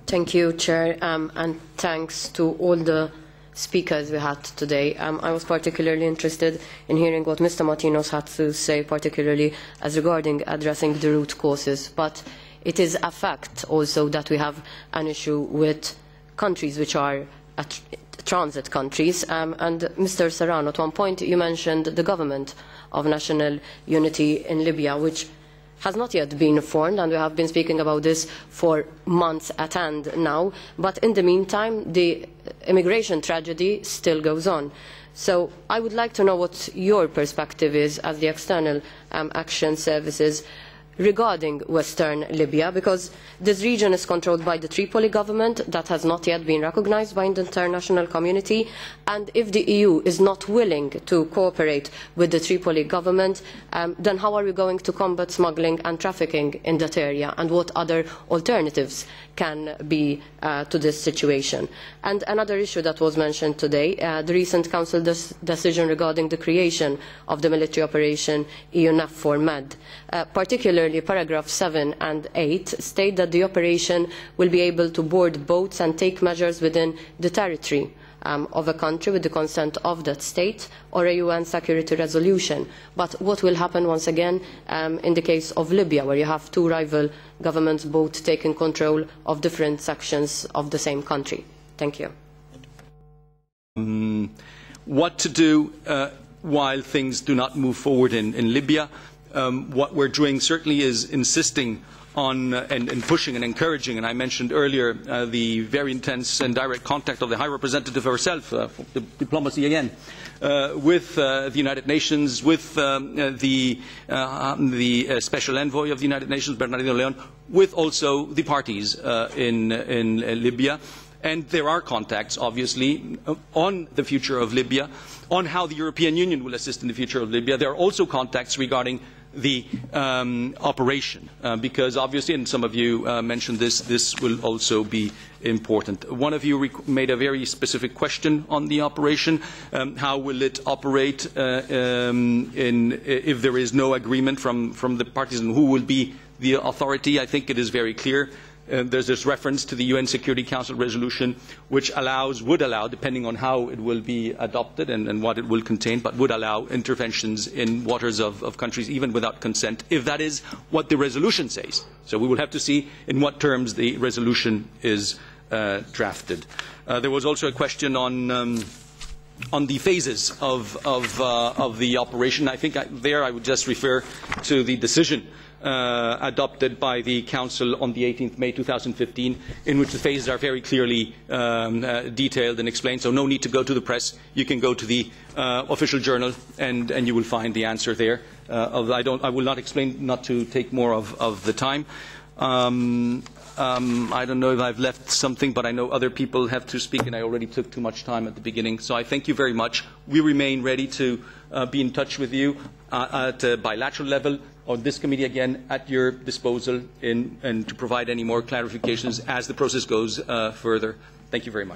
Thank you, Chair, and thanks to all the speakers we had today. I was particularly interested in hearing what Mr. Martinos had to say, particularly as regarding addressing the root causes. But it is a fact also that we have an issue with countries which are transit countries. And Mr. Serrano, at one point you mentioned the government of national unity in Libya, which has not yet been formed, and we have been speaking about this for months at end now. But in the meantime, the immigration tragedy still goes on. So I would like to know what your perspective is as the External Action Services regarding Western Libya, because this region is controlled by the Tripoli government that has not yet been recognised by the international community, and if the EU is not willing to cooperate with the Tripoli government, then how are we going to combat smuggling and trafficking in that area, and what other alternatives can be to this situation? And another issue that was mentioned today, the recent Council decision regarding the creation of the military operation EUNAVFOR Med, particularly paragraph 7 and 8 state that the operation will be able to board boats and take measures within the territory of a country with the consent of that state or a UN security resolution. But what will happen once again in the case of Libya, where you have two rival governments both taking control of different sections of the same country? Thank you. What to do while things do not move forward in Libya? What we're doing certainly is insisting on and pushing and encouraging, and I mentioned earlier the very intense and direct contact of the High Representative herself, diplomacy again, with the United Nations, with the Special Envoy of the United Nations, Bernardino Leon, with also the parties in Libya. And there are contacts, obviously, on the future of Libya, on how the European Union will assist in the future of Libya. There are also contacts regarding the operation, because obviously, and some of you mentioned this, this will also be important. One of you made a very specific question on the operation. How will it operate if there is no agreement from the parties, and who will be the authority? I think it is very clear. There's this reference to the UN Security Council resolution, which would allow, depending on how it will be adopted and what it will contain, but would allow interventions in waters of countries even without consent, if that is what the resolution says. So we will have to see in what terms the resolution is drafted. There was also a question on the phases of the operation. I think there I would just refer to the decision adopted by the Council on the 18th May 2015, in which the phases are very clearly detailed and explained. So no need to go to the press. You can go to the official journal, and you will find the answer there. I will not explain, not to take more of the time. I don't know if I've left something, but I know other people have to speak, and I already took too much time at the beginning. So I thank you very much. We remain ready to be in touch with you at a bilateral level, or this committee again at your disposal, and to provide any more clarifications as the process goes further. Thank you very much.